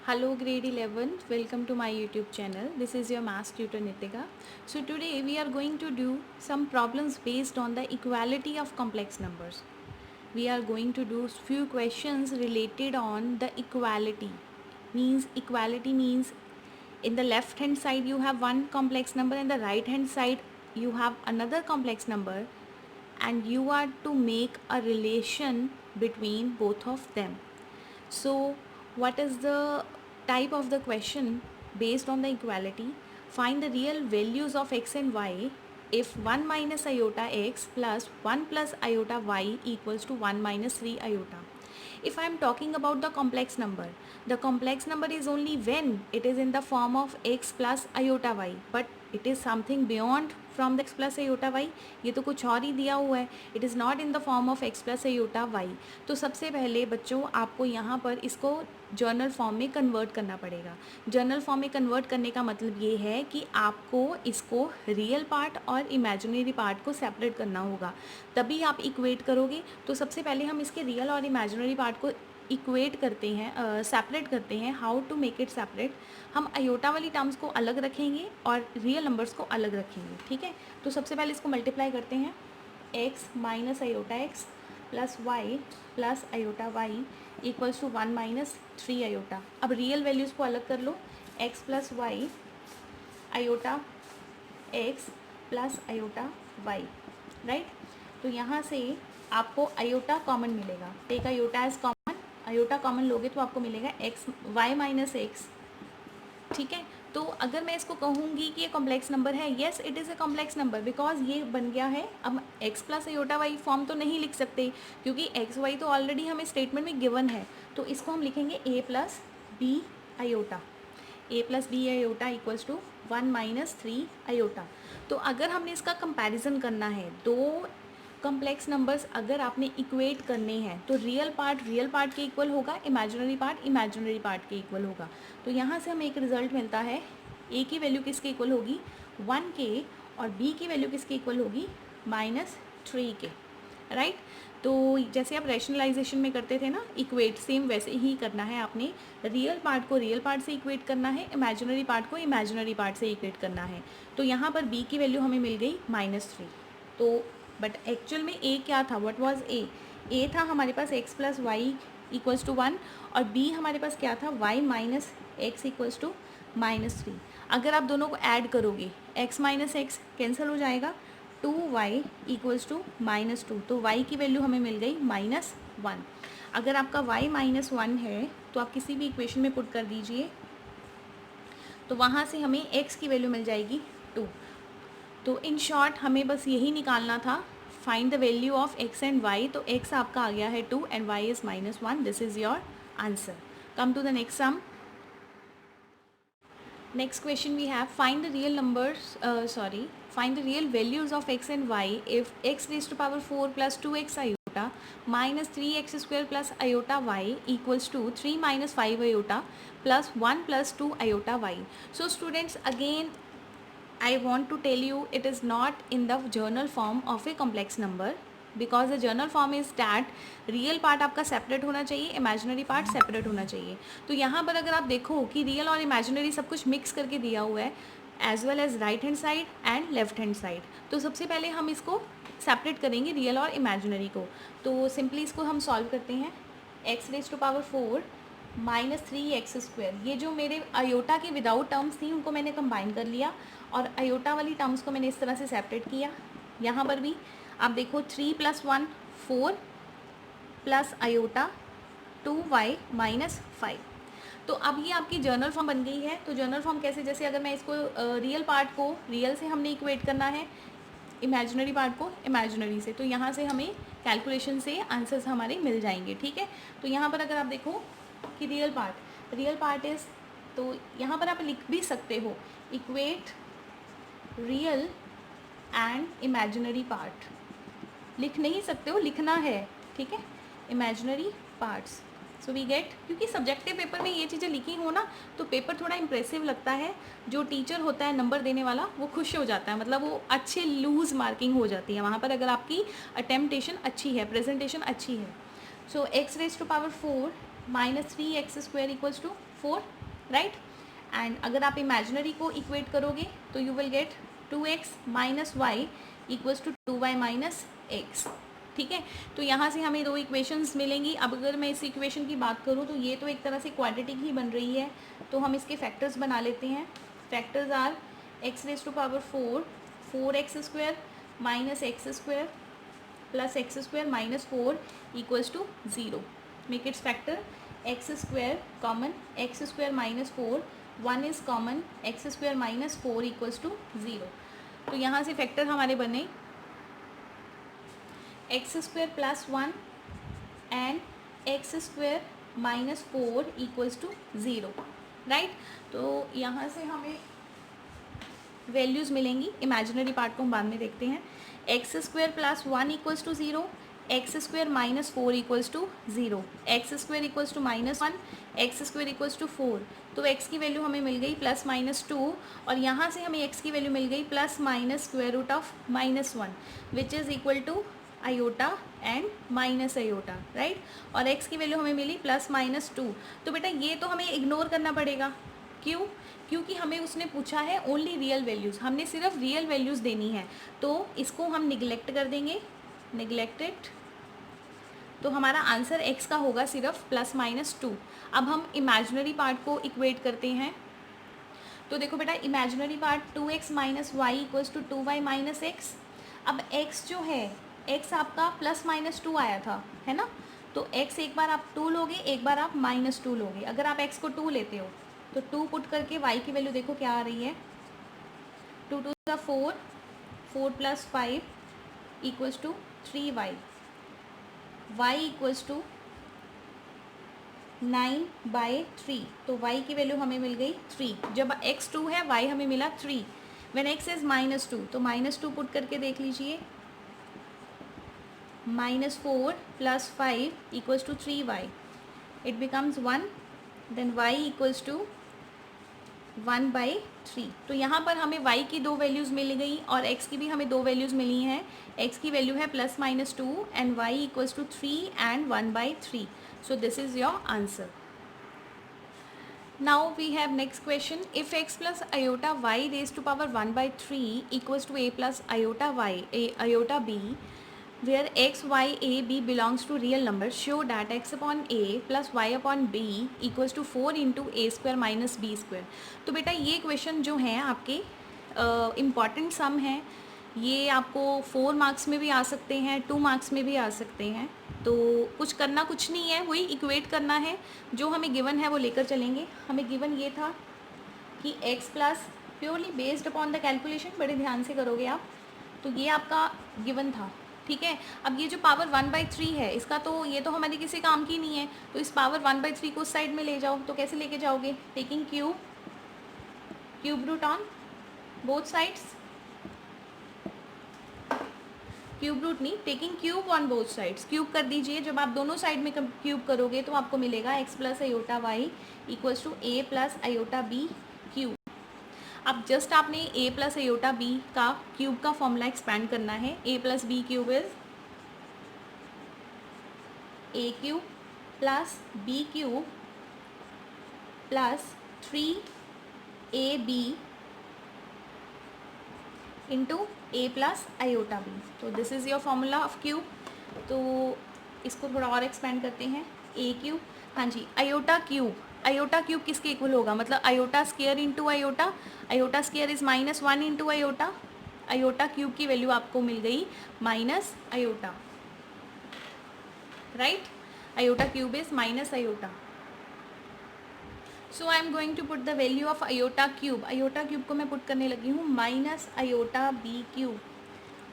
Hello grade 11th, welcome to my YouTube channel. This is your math tutor Nitika. So today we are going to do some problems based on the equality of complex numbers. We are going to do few questions related on the equality. Equality means in the left hand side you have one complex number and the right hand side you have another complex number, and you are to make a relation between both of them. So, what is the type of the question based on the equality? Find the real values of x and y if 1 minus iota x plus 1 plus iota y equals to 1 minus 3 iota. If I am talking about the complex number is only when it is in the form of x plus iota y, but it is something beyond from the x plus iota y. ये तो कुछ और ही दिया हुआ है. It is not in the form of x plus iota y. तो सबसे पहले बच्चों आपको यहाँ पर इसको जर्नल फॉर्म में कन्वर्ट करना पड़ेगा. जर्नल फॉर्म में कन्वर्ट करने का मतलब ये है कि आपको इसको रियल पार्ट और इमेजिनरी पार्ट को सेपरेट करना होगा, तभी आप इक्वेट करोगे. तो सबसे पहले हम इसके रियल और इमेजिनरी पार्ट को इक्वेट करते हैं, सेपरेट करते हैं. How to make it separate? हम अयोटा वाली टर्म्स को अलग रखेंगे और रियल नंबर्स को अलग रखेंगे. ठीक है, तो सबसे पहले इसको मल्टीप्लाई करते हैं. x minus iota x plus y plus iota y equals to 1 minus 3 iota. अब रियल वैल्यूज़ को अलग कर लो. x plus y iota x plus iota y, right. तो यहाँ से आपको अयोटा कॉमन मिलेगा. Take iota as common. Iota common लोगे तो आपको मिलेगा एक्स वाई माइनस एक्स. ठीक है, तो अगर मैं इसको कहूँगी कि ये कॉम्प्लेक्स नंबर है, yes it is a complex number because ये बन गया है. अब x plus iota y form तो नहीं लिख सकते क्योंकि एक्स वाई तो ऑलरेडी हमें स्टेटमेंट में गिवन है. तो इसको हम लिखेंगे a plus b iota. A plus b iota equals to 1 minus 3 iota. तो अगर हमने इसका कंपैरिजन करना है, दो कॉम्प्लेक्स नंबर्स अगर आपने इक्वेट करने हैं तो रियल पार्ट के इक्वल होगा, इमेजिनरी पार्ट के इक्वल होगा. तो यहाँ से हमें एक रिजल्ट मिलता है. ए की वैल्यू किसके इक्वल होगी? 1 के, और बी की वैल्यू किसके इक्वल होगी? -3 के, राइट. तो जैसे आप रैशनलाइजेशन में करते थे ना इक्वेट, सेम वैसे ही करना है आपने. रियल पार्ट को रियल पार्ट से इक्वेट करना है, इमेजिनरी पार्ट को इमेजिनरी पार्ट से इक्वेट करना है. तो यहाँ पर बी की वैल्यू हमें मिल गई -3. तो बट एक्चुअल में ए क्या था? What was a? ए था हमारे पास x plus y equals to 1, और b हमारे पास क्या था? y minus x equals to -3. अगर आप दोनों को ऐड करोगे x माइनस एक्स कैंसिल हो जाएगा, 2y इक्वल्स टू -2. तो y की वैल्यू हमें मिल गई -1. अगर आपका y -1 है तो आप किसी भी इक्वेशन में पुट कर दीजिए, तो वहाँ से हमें x की वैल्यू मिल जाएगी 2. तो इन शॉर्ट हमें बस यही निकालना था, find the value of x and y. तो x आपका आ गया है 2 and y is -1. This is your answer. Come to the next sum. Next question we have find the real numbers find the real values of x and y if x raise to power 4 plus 2x iota minus 3x square plus iota y equals to 3 minus 5 iota plus 1 plus 2 iota y. So students, again I want to tell you it is not in the journal form of a complex number because the journal form is that real part आपका separate होना चाहिए, imaginary part separate होना चाहिए. तो यहाँ पर अगर आप देखो कि real और imaginary सब कुछ mix करके दिया हुआ है as well as right hand side and left hand side. तो सबसे पहले हम इसको separate करेंगे real और imaginary को. तो simply इसको हम solve करते हैं. x raised to power 4 minus 3x square, ये जो मेरे अयोटा की विदाउट टर्म्स थी उनको मैंने कंबाइन कर लिया और अयोटा वाली टर्म्स को मैंने इस तरह से सेपरेट किया. यहाँ पर भी आप देखो 3 + 1 4 प्लस अयोटा 2y माइनस 5. तो अब ये आपकी जर्नल फॉर्म बन गई है. तो जर्नल फॉर्म कैसे? जैसे अगर मैं इसको रियल पार्ट को रियल से हमने इक्वेट करना है, इमेजिनरी पार्ट को इमेजिनरी से, तो यहाँ से हमें कैलकुलेशन से आंसर्स हमारे मिल जाएंगे. ठीक है, तो यहाँ पर अगर आप देखो कि रियल पार्ट इज़, तो यहाँ पर आप लिख भी सकते हो equate real and imaginary part. लिख नहीं सकते हो, लिखना है. ठीक है, imaginary parts. So we get, क्योंकि सब्जेक्टिव पेपर में ये चीज़ें लिखी हो ना तो पेपर थोड़ा इंप्रेसिव लगता है. जो टीचर होता है नंबर देने वाला वो खुश हो जाता है, मतलब वो अच्छे लूज मार्किंग हो जाती है वहाँ पर अगर आपकी अटेम्प्टेशन अच्छी है, प्रेजेंटेशन अच्छी है. So x raise to power 4 minus 3x square equals to 4, right. And अगर आप इमेजिनरी को इक्वेट करोगे तो you will get 2x minus y equals to 2y minus x, ठीक है। तो यहाँ से हमें दो इक्वेशंस मिलेंगी। अब अगर मैं इस इक्वेशन की बात करूँ तो ये तो एक तरह से क्वाड्रेटिक ही बन रही है, तो हम इसके फैक्टर्स बना लेते हैं। Factors are x raise to power 4, 4x square minus x square plus x square minus 4 equals to 0। Make its factor x square common x square minus 4, 1 is common x square minus 4 equals to 0। तो यहाँ से factor हमारे बने x square plus 1 and x square minus 4 equals to 0, right. तो यहाँ से हमें values मिलेंगी। इमेजिनरी पार्ट को हम बाद में देखते हैं। X square plus 1 equals to 0, x square minus 4 equals to 0, x square equals to minus 1, x square equals to 4। तो एक्स की वैल्यू हमें मिल गई प्लस माइनस 2, और यहाँ से हमें एक्स की वैल्यू मिल गई plus minus square root of minus 1 which is equal to iota and minus iota, right. और एक्स की वैल्यू हमें मिली प्लस माइनस 2। तो बेटा ये तो हमें इग्नोर करना पड़ेगा, क्यों? क्योंकि हमें उसने पूछा है ओनली रियल वैल्यूज़, हमने सिर्फ रियल वैल्यूज़ देनी है, तो इसको हम निगलेक्ट कर देंगे, निगलेक्टेड। तो हमारा आंसर x का होगा सिर्फ प्लस माइनस 2। अब हम इमेजिनरी पार्ट को इक्वेट करते हैं। तो देखो बेटा, imaginary part 2x minus y equals to 2y minus x. अब x जो है, x आपका प्लस माइनस 2 आया था, है ना। तो x एक बार आप 2 लोगे, एक बार आप माइनस 2 लोगे। अगर आप x को 2 लेते हो तो 2 पुट करके y की वैल्यू देखो क्या आ रही है, 2 to the 4, 4 plus 5 equals to 3y, y equals to 9/3। तो y की वैल्यू हमें मिल गई 3। जब x 2 है, y हमें मिला 3। व्हेन x इज माइनस 2, तो माइनस 2 पुट करके देख लीजिए, minus 4 plus 5 equals to 3y, it becomes 1, then y equals to 1/3। तो यहाँ पर हमें y की दो वैल्यूज़ मिल गई और x की भी हमें दो वैल्यूज़ मिली हैं। x की वैल्यू है plus minus 2 and y equals to 3 and 1/3। So this is your answer. Now we have next question. If x plus iota y raised to power 1/3 equals to a plus iota y, iota b, where x, y, a, b belongs to real numbers, show that x upon a plus y upon b equals to 4 into a square minus b square. तो बेटा ये question जो हैं आपके important सम हैं, ये आपको 4 marks में भी आ सकते हैं, 2 मार्क्स में भी आ सकते हैं। तो कुछ करना कुछ नहीं है, वही इक्वेट करना है, जो हमें गिवन है वो लेकर चलेंगे। हमें गिवन ये था कि x plus purely based upon the calculation, बड़े ध्यान से करोगे आप, तो ये आपका गिवन था, ठीक है। अब ये जो पावर 1/3 है, इसका तो ये तो हमारे किसी काम की नहीं है, तो इस पावर 1/3 को उस साइड में ले जाओ। तो कैसे लेके जाओगे? Taking cube root on both sides, cube root नहीं, taking cube on both sides, cube कर दीजिए। जब आप दोनों साइड में क्यूब करोगे तो आपको मिलेगा x plus iota y equals to a plus iota b cube. अब जस्ट आपने a प्लस आयोटा बी का क्यूब का फॉर्मूला एक्सपैंड करना है। a plus b cube is a cube plus b cube plus 3ab into a plus iota b. तो this is your formula of cube. तो इसको थोड़ा और एक्सपेंड करते हैं, a क्यूब, हाँ जी, आयोटा क्यूब किसके इक्वल होगा? मतलब iota square into iota, iota square is minus 1 into iota, iota cube की वैल्यू आपको मिल गई minus iota, right. Iota cube is minus iota. So I am going to put the value of iota cube. Iota cube को मैं put करने लगी हूँ minus iota b cube,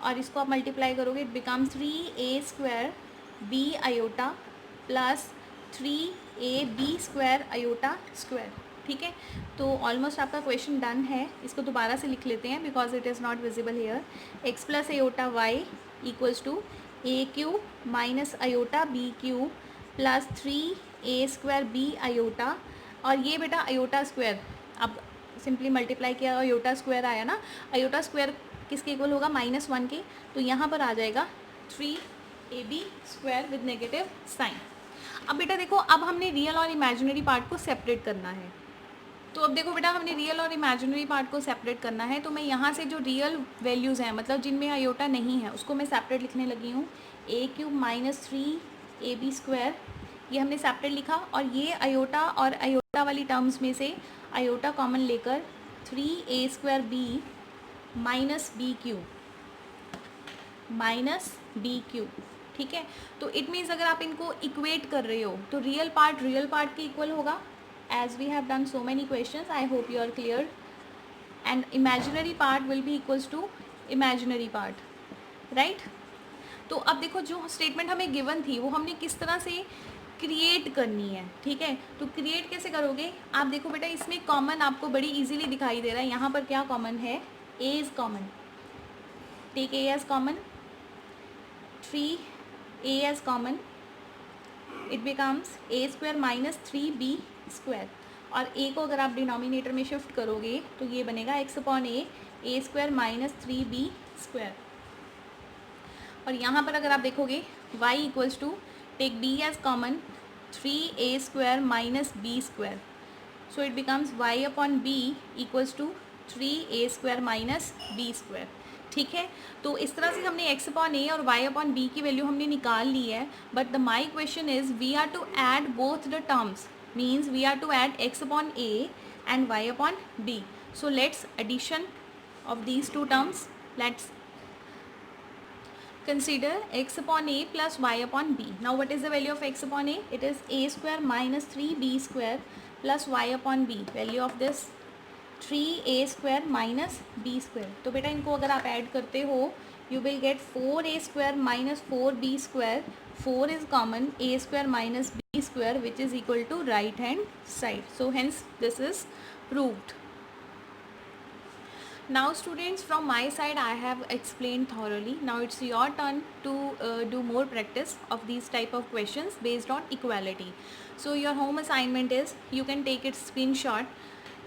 और इसको आप मल्टीप्लाई करोगे, it become 3a square b iota plus 3ab square iota square, ठीक है। तो ऑलमोस्ट आपका क्वेश्चन डन है। इसको दोबारा से लिख लेते हैं because it is not visible here. X plus iota y equals to a cube minus iota b cube plus 3a square b iota, और ये बेटा आयोटा स्क्वायर अब सिंपली मल्टीप्लाई किया, आयोटा स्क्वायर आया ना, आयोटा स्क्वायर किसके equal होगा? -1 के। तो यहाँ पर आ जाएगा 3ab square with negative sign. अब बेटा देखो, अब हमने रियल और इमेजिनरी पार्ट को सेपरेट करना है। तो अब देखो बेटा, हमने रियल और इमेजिनरी पार्ट को सेपरेट करना है, तो मैं यहाँ से जो रियल वैल्यूज़ हैं, मतलब जिनमें आयोटा नहीं है, उसको मैं सेपरेट लिखने लगी हूँ। a³ माइनस 3ab², ये हमने सेपरेट लिखा, और ये आयोटा और आयोटा वाली टर्म्स में से आयोटा कॉमन लेकर 3a² माइनस b³, ठीक है। तो इट मीन्स अगर आप इनको इक्वेट कर रहे हो तो रियल पार्ट के इक्वल होगा, as we have done so many questions. I hope you are clear. And imaginary part will be equals to imaginary part, right? तो अब देखो, जो स्टेटमेंट हमें गिवन थी वो हमने किस तरह से क्रिएट करनी है, ठीक है। तो क्रिएट कैसे करोगे, आप देखो बेटा, इसमें कॉमन आपको बड़ी इजीली दिखाई दे रहा है। यहाँ पर क्या कॉमन है, a is common, take a as common, 3a as common, it becomes a² minus 3b², और a को अगर आप डिनोमिनेटर में शिफ्ट करोगे तो ये बनेगा x/a² माइनस 3b²। और यहाँ पर अगर आप देखोगे y equals to, take b as common, 3a² minus b², so it becomes y/b equals to 3a² minus b², ठीक है। तो इस तरह से हमने x/a और y/b की वैल्यू हमने निकाल ली है, but the my question is we are to add both the terms, means we are to add x/a and y/b. So let's addition of these two terms. Let's consider x/a plus y/b. Now what is the value of x/a? It is a² minus 3b² plus y/b. Value of this 3a² minus b². तो बेटा इनको अगर आप add करते हो, you will get 4a² minus 4b². 4 is common, a² minus b², which is equal to right hand side. So hence this is proved. Now students, from my side I have explained thoroughly. Now it's your turn to do more practice of these type of questions based on equality. So your home assignment is, you can take its screenshot.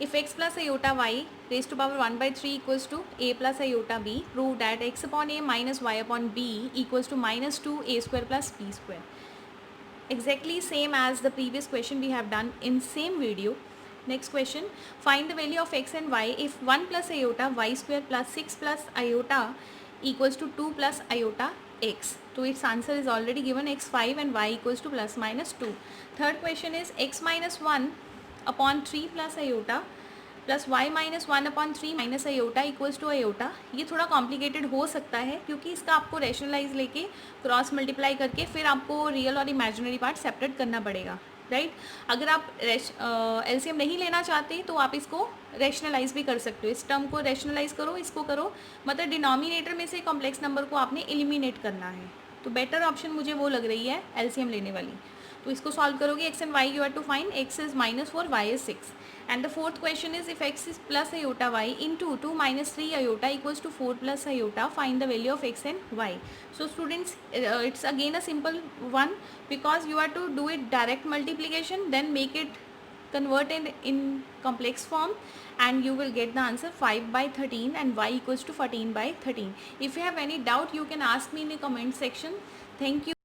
If x plus iota y raised to power 1/3 equals to a plus iota b, prove that x/a minus y/b equals to minus 2a² plus b². Exactly same as the previous question we have done in same video. Next question, find the value of x and y if 1 plus iota y² plus 6 plus iota equals to 2 plus iota x. So its answer is already given, x5 and y equals to plus minus 2. Third question is x minus 1 upon 3 plus iota plus y minus 1 upon 3 minus iota equals to iota. ये थोड़ा complicated हो सकता है, क्योंकि इसका आपको rationalise लेके cross multiply करके फिर आपको रियल और इमेजिनरी पार्ट सेपरेट करना पड़ेगा, राइट। अगर आप एलसीएम नहीं लेना चाहते तो आप इसको रैशनलाइज भी कर सकते हो। इस टर्म को रैशनलाइज करो, इसको करो, मतलब डिनोमिनेटर में से कॉम्प्लेक्स नंबर को आपने एलिमिनेट करना है। तो बेटर ऑप्शन मुझे वो लग रही है एलसीएम लेने वाली। तो इसको सॉल्व करोगे, x and y you are to find, x is -4, y is 6, and the fourth question is if x is plus iota y into 2 minus 3 iota equals to 4 plus iota, find the value of x and y. So students, it's again a simple one, because you are to do it direct multiplication, then make it converted in complex form, and you will get the answer 5/13 and y equals to 14/13. If you have any doubt, you can ask me in the comment section. Thank you.